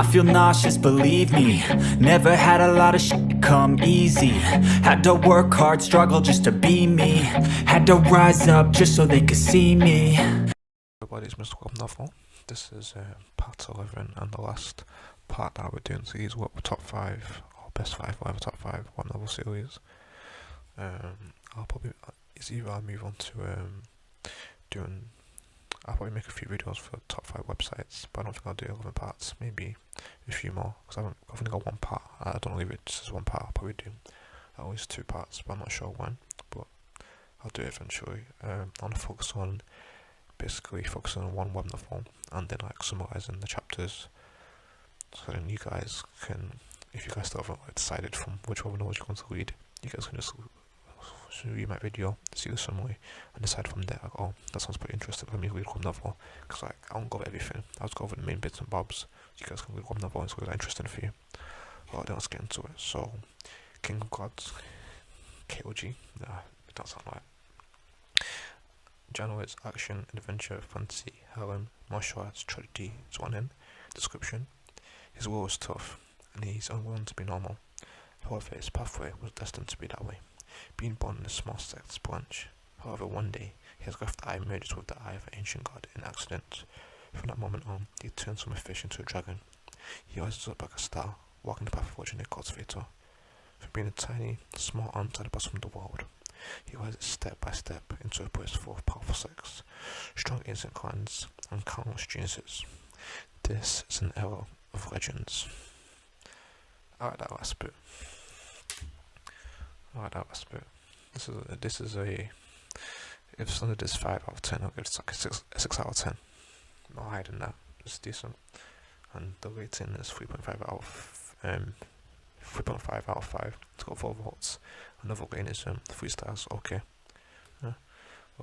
I feel nauseous, believe me. Never had a lot of shit come easy. Had to work hard, struggle just to be me. Had to rise up just so they could see me. Everybody, it's Mrwebnvel. This is part 11 and the last part that we're doing. So these were top 5 or best 5, whatever, top 5 Mrwebnvel series. I'll probably I'll move on to I'll probably make a few videos for top 5 websites, but I don't think I'll do 11 parts, maybe a few more, because I've only got one part. I don't leave it just as one part. I'll probably do at least 2 parts, but I'm not sure when, but I'll do it eventually. I want to focus on one Mrwebnvel and then like summarizing the chapters, so then you guys can, if you guys still haven't decided from which Mrwebnvel you're going to read, you guys can just read my video, see the summary, and decide from there, like, oh, that sounds pretty interesting, let me read Mrwebnvel, because like, I won't go over everything, I'll just go over the main bits and bobs, so you guys can read Mrwebnvel and see what's interesting for you. Well, then let's get into it. So, King of Gods, KOG, nah, it doesn't sound right. Genre: action, adventure, fantasy, harem, martial arts, tragedy, is one in. Description: his will was tough, and he's unwilling to be normal. However, his pathway was destined to be that way. Being born in a small sect's branch, however, one day his left eye merges with the eye of an ancient god in accident. From that moment on, he turns from a fish into a dragon. He rises up like a star, walking the path of legendary cultivator. From being a tiny, small ant at the bottom of the world, he rises step by step into a place full of powerful sects, strong ancient clans, and countless geniuses. This is an era of legends. I like that last bit. This is a if something is 5 out of 10, I'll give it like a 6 out of 10. Not higher than that. It's decent. And the rating is 3.5 out of 3.5 out of 5. It's got 4 votes. Another rating is 3 stars. Okay. Well,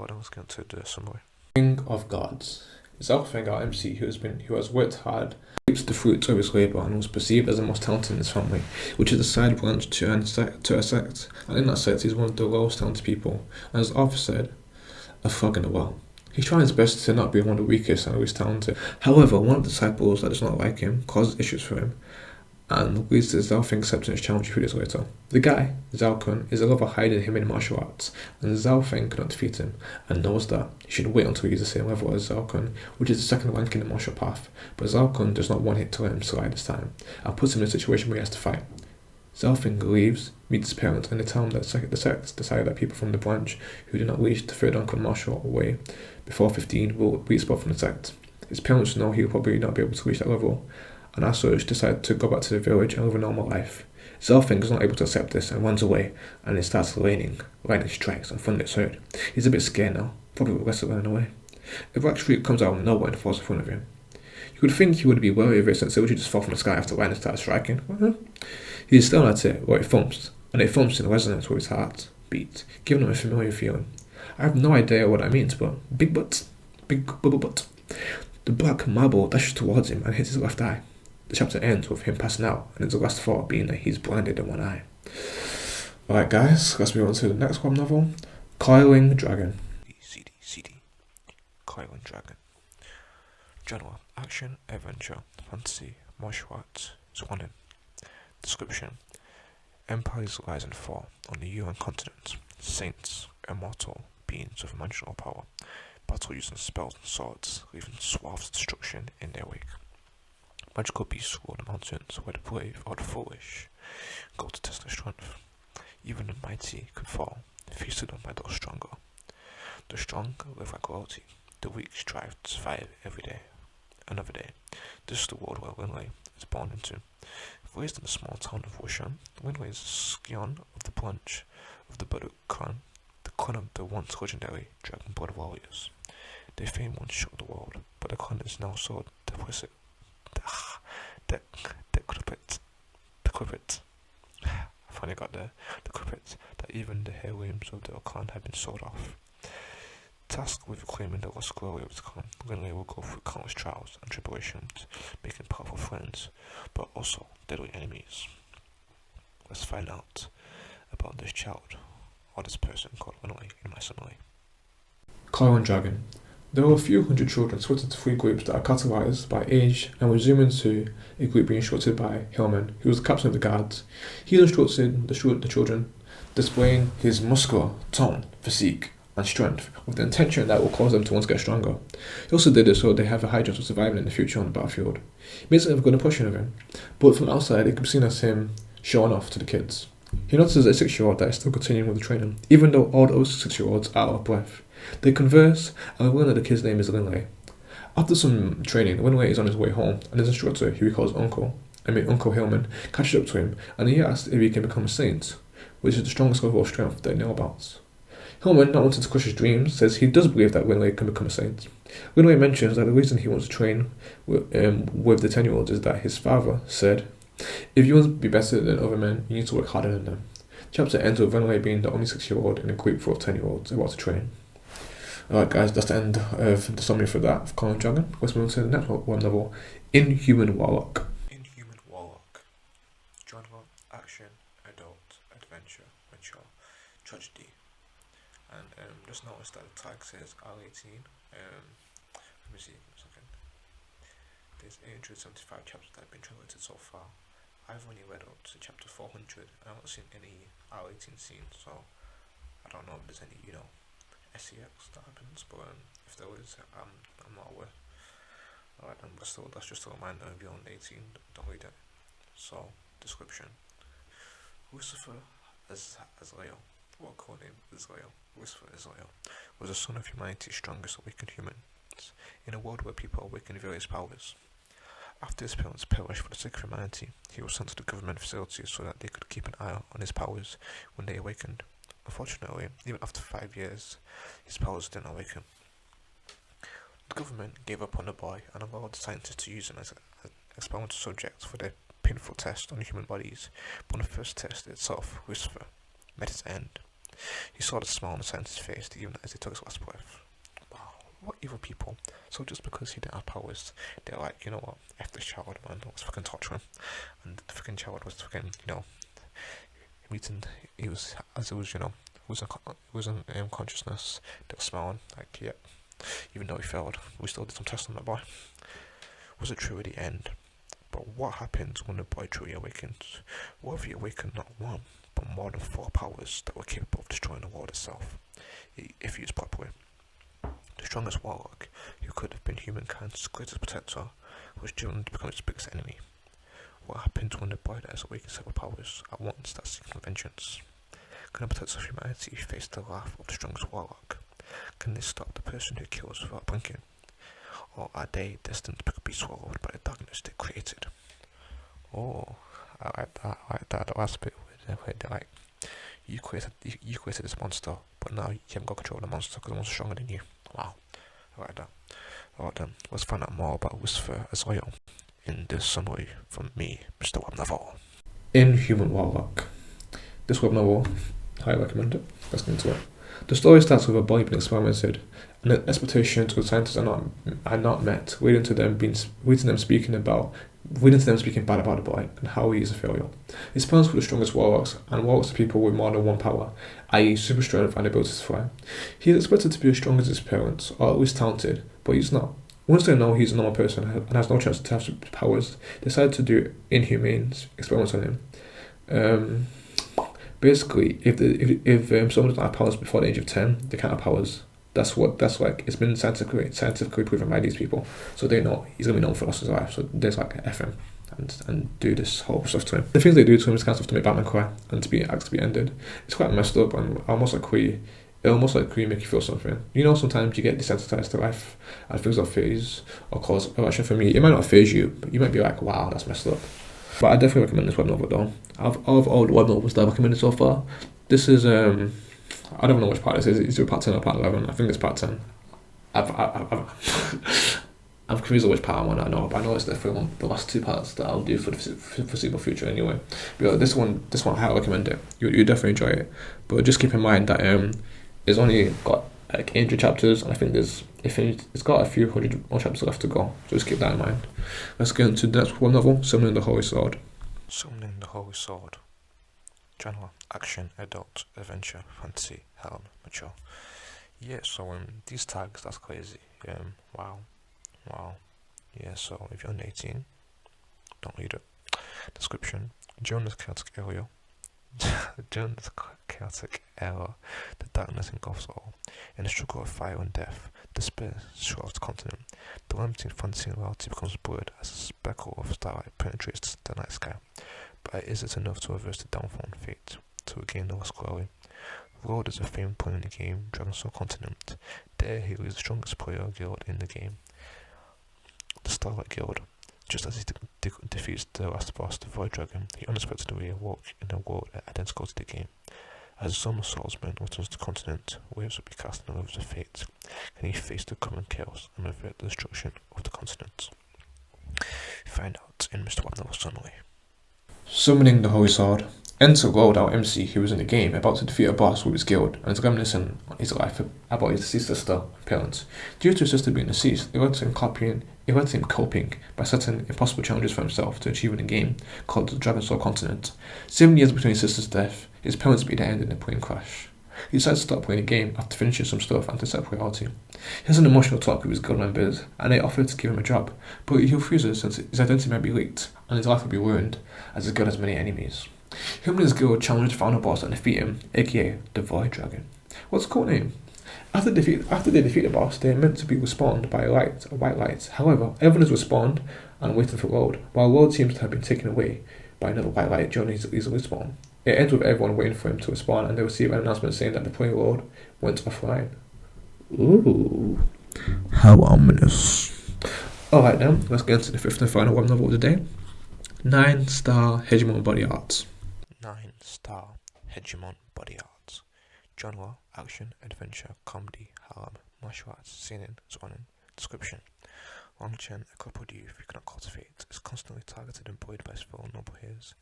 then let's get into the summary. King of Gods is our MC who has worked hard, reaped the fruits of his labour, and was perceived as the most talented in his family, which is a side branch to a sect, and in that sect he's one of the lowest talented people, and as Arthur said, a frog in the well. He's trying his best to not be one of the weakest and least talented. However, one of the disciples that does not like him causes issues for him, and leads to Zhao accepting his challenge a few days later. The guy, Zhao Kun, is a lover hiding him in martial arts, and Zhao Feng cannot defeat him, and knows that he should wait until he's the same level as Zhao Kun, which is the second rank in the martial path, but Zhao Kun does not want it to let him slide this time, and puts him in a situation where he has to fight. Zhao Feng leaves, meets his parents, and they tell him that the sects decided that people from the branch who do not reach the third rank in martial way before 15 will be expelled from the sect. His parents know he will probably not be able to reach that level, and as such decide to go back to the village and live a normal life. Zhao Feng is not able to accept this and runs away, and it starts raining. Lightning strikes and thunder is heard. He's a bit scared now, probably regrets running away. A black streak comes out of nowhere and falls in front of him. You would think he would be wary of it since it would just fall from the sky after lightning starts striking. He is still at it where it thumps, and it thumps in resonance with his heart beat, giving him a familiar feeling. I have no idea what that means, but big bubble butt. The black marble dashes towards him and hits his left eye. The chapter ends with him passing out, and his last thought being that he's blinded in one eye. Alright guys, let's move on to the next Mrwebnvel, Coiling Dragon. CD. Coiling Dragon. Genre: action, adventure, fantasy, martial arts, Zwanin. Description: empires rise and fall on the Yuan continent. Saints, immortal beings of magical power, battle using spells and swords, leaving swaths of destruction in their wake. Magical beasts rule the mountains, where the brave or the foolish go to test their strength. Even the mighty could fall, feasted on by those stronger. The strong live like royalty, the weak strive to survive every day. Another day. This is the world where Winley is born into. Raised in the small town of Wushan, Winley is a scion of the branch of the Buduk clan, the clan of the once legendary Dragon Blood warriors. Their fame once shook the world, but the clan is now so decrepit. I finally got there. Decrepit, that even the heirlooms of the clan have been sold off. Tasked with reclaiming the lost glory of his clan, Winley will go through countless trials and tribulations, making powerful friends, but also deadly enemies. Let's find out about this child, or this person called Winley in my summary. Coiling Dragon. There are a few hundred children split into three groups that are categorized by age, and we zoom into a group being instructed by Hillman, who was the captain of the guards. He instructed the children, displaying his muscular tone, physique, and strength, with the intention that it will cause them to want to get stronger. He also did this so they have a high chance of surviving in the future on the battlefield. He makes a good impression of him, but from outside it can be seen as him showing off to the kids. He notices a 6-year-old that is still continuing with the training, even though all the other 6-year-olds are out of breath. They converse, and we learn that the kid's name is Linley. After some training, Linley is on his way home, and his instructor, who he calls Uncle Hillman, catches up to him, and he asks if he can become a saint, which is the strongest level of strength they know about. Hillman, not wanting to crush his dreams, says he does believe that Linley can become a saint. Linley mentions that the reason he wants to train with the 10-year-olds is that his father said, "If you want to be better than other men, you need to work harder than them." Chapter ends with Linley being the only 6-year-old in a group full of 10-year-olds about to train. Alright guys, that's the end of the summary for that, of Colin Dragon. Let's move on to the next one level, Inhuman Warlock. Inhuman Warlock. Genre, action, adult, adventure, mature, tragedy. And just notice that the tag says R18. Let me see a second. There's 875 chapters that have been translated so far. I've only read up to chapter 400. I haven't seen any R18 scenes, so I don't know if there's any, SEX that happens, but if there is, I'm not aware. Alright then, but still, that's just a reminder, if you're on 18, don't read it. So, description. Lucifer as Leo. What a cool name, Israel. Lucifer Israel was the son of humanity's strongest awakened humans, in a world where people awaken various powers. After his parents perished for the sake of humanity, he was sent to the government facilities so that they could keep an eye on his powers when they awakened. Unfortunately, even after 5 years, his powers didn't awaken. The government gave up on the boy and allowed scientists to use him as an experimental subject for their painful test on human bodies. But on the first test itself, Lucifer met his end. He saw the smile on the scientist's face even as he took his last breath. Wow, what evil people. So just because he didn't have powers, they're like, you know what, F this child, man, let's fucking torture him. And the fucking child was fucking, he was, as it was, was in consciousness, they were smiling, like, yeah, even though he failed, we still did some tests on that boy. Was it true at the end? But what happens when the boy truly awakens? What if he awakened not one, but more than 4 powers that were capable of destroying the world itself, if used properly? The strongest warlock, who could have been humankind's greatest protector, was doomed to become its biggest enemy. What happens when the boy that has awakened several powers at once starts seeking vengeance? Can the protector of humanity face the wrath of the strongest warlock? Can they stop the person who kills without blinking? Or are they destined to be swallowed by the darkness they created? Oh, I like that. The last bit where they're like, you created this monster, but now you haven't got control of the monster because the monster's stronger than you. Wow, I like that. Alright then, let's find out more about Lucifer as well in this summary from me, Mrwebnvel. Inhuman Warlock. This web novel, highly recommend it. Let's get into it. The story starts with a boy being experimented, and the expectations of the scientists are not met, leading to them speaking bad about the boy and how he is a failure. His parents were the strongest warlocks, and warlocks are people with more than one power, i.e. super strength and ability to fly. He is expected to be as strong as his parents, or at least talented, but he's not. Once they know he's a normal person and has no chance to have superpowers, they decide to do inhumane experiments on him. Basically, if someone doesn't have powers before the age of 10, they can't have powers. That's like, it's been scientifically proven by these people. So they know he's going to be known for the rest of his life. So there's like F him and do this whole stuff to him. The things they do to him is kind of stuff to make Batman cry and to be ended. It's quite messed up and almost like queer. It almost like queer make you feel something. Sometimes you get desensitized to life and things that phase or cause actually for me, it might not phase you, but you might be like, wow, that's messed up. But I definitely recommend this web novel though. Of all the web novels that I've recommended so far, this is I don't know which part this is. It's part 10 or part 11. I think it's part 10. I'm confused on which part I want to know, but I know it's definitely the last 2 parts that I'll do for the foreseeable future anyway. But this one I highly recommend it. You definitely enjoy it. But just keep in mind that it's only got like 800 chapters, and I think it's got a few hundred more chapters left to go. So just keep that in mind. Let's get into the next one novel, Summoning the Holy Sword. Summoning the Holy Sword. Genre, action, adult, adventure, fantasy, hell, mature. Yeah, so these tags, that's crazy. Wow. Yeah, so if you're under 18, don't read it. Description: during this chaotic area, the darkness engulfs all. In a struggle of fire and death, despair shrouds the continent. The line between fantasy and reality becomes blurred as a speckle of starlight penetrates the night sky. But is it enough to reverse the downfall and fate, to regain the lost glory? Lord is a famed player in the game, Dragonstone Continent. There he leads the strongest player guild in the game, the Starlight Guild. Just as he defeats the last boss, the Void Dragon, he unexpectedly awoke in a world identical to the game. As the Summer Swordsman returns to the continent, waves will be cast in the rivers of fate. Can he face the coming chaos and avert the destruction of the continent? Find out in Mrwebnvel summary. Summoning the Holy Sword. Enter Lord, our MC, who was in the game, about to defeat a boss with his guild, and is reminiscing on his life about his deceased sister and parents. Due to his sister being deceased, it led to him coping by setting impossible challenges for himself to achieve in a game called the Dragonstone Continent. 7 years between his sister's death, his parents beat their end in a plane crash. He decides to stop playing the game after finishing some stuff and to accept reality. He has an emotional talk with his guild members, and they offer to give him a job, but he refuses since his identity might be leaked and his life will be ruined, as his guild has many enemies. Him and his guild challenge the final boss and defeat him, aka the Void Dragon. What's the cool name? After they defeat the boss, they are meant to be respawned by a white light. However, everyone is respawned and waiting for Lord, while Lord seems to have been taken away by another white light during his respawn. It ends with everyone waiting for him to respawn, and they receive an announcement saying that the playing Lord went offline. Ooh, how ominous. Alright then, let's get into the fifth and final web novel of the day. 9-star Hegemon Body Art. 9-star Hegemon Body Art. Genre: action, adventure, comedy, harem, martial arts, seinen, zonen. Description: Longchen, a crippled youth who cannot cultivate, is constantly targeted and bullied by his fellow noble heroes.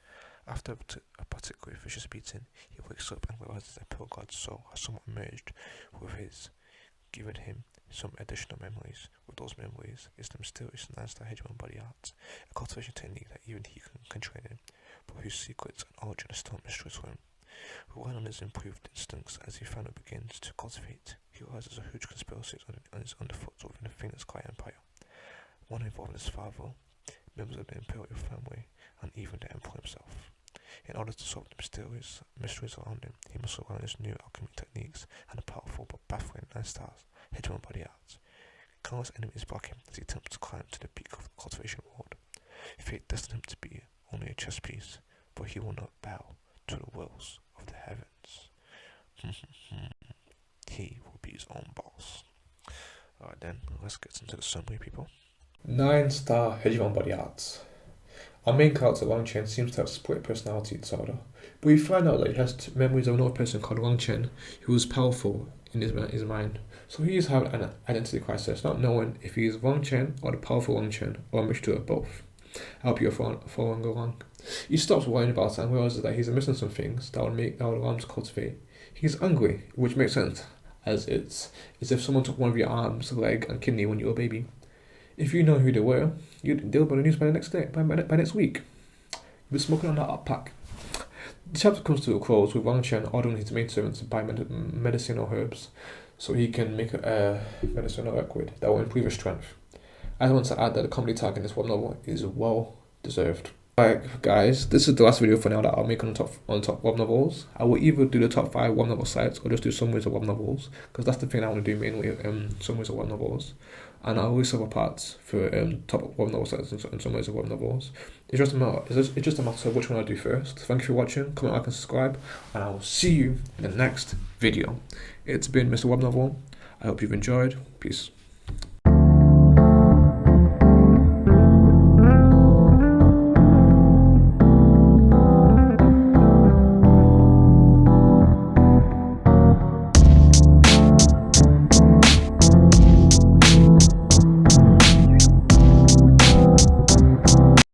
After a particularly vicious beating, he wakes up and realizes that Pure God's soul has somewhat merged with his, giving him some additional memories. With those memories is the mysterious 9-star Hegemon Body Art, a cultivation technique that even he can train in, but whose secrets and origin are still a mystery to him. Relying on his improved instincts as he finally begins to cultivate, he realizes a huge conspiracy is underfoot within the Phoenix Sky Empire, one involving his father, members of the Imperial family, and even the Emperor himself. In order to solve the mysteries around him, he must rely on his new alchemy techniques and a powerful but baffling 9 stars Hegemon Body Art. Countless enemies block him as he attempts to climb to the peak of the cultivation world. Fate destined him to be only a chess piece, but he will not bow to the wills of the heavens. He will be his own boss. Alright then, let's get into the summary, people. 9-star Hegemon Body Art. Our main character, Longchen, seems to have split personality disorder, but we find out that he has memories of another person called Longchen, who was powerful in his mind. So he is having an identity crisis, not knowing if he is Longchen or the powerful Longchen, or a mixture of both. I hope you're following along. He stops worrying about it and realizes that he's missing some things that would allow him to cultivate. He's angry, which makes sense, as it's as if someone took one of your arms, leg, and kidney when you were a baby. If you know who they were, they'll be on the news by the next day, by next week. You'll be smoking on that up pack. The chapter comes to a close with Wang Chen ordering his maidservants to buy medicinal herbs so he can make a medicinal liquid that will improve his strength. I want to add that the comedy tag in this web novel is well deserved. Alright guys, this is the last video for now that I'll make on top web novels. I will either do the top 5 web novel sites or just do summaries of web novels, because that's the thing I want to do mainly, summaries of web novels. And I'll always have a part for top web novel sites and summaries of web novels. It's just a matter of which one I do first. Thank you for watching, comment, like and subscribe, and I will see you in the next video. It's been Mr. Webnvel. I hope you've enjoyed. Peace.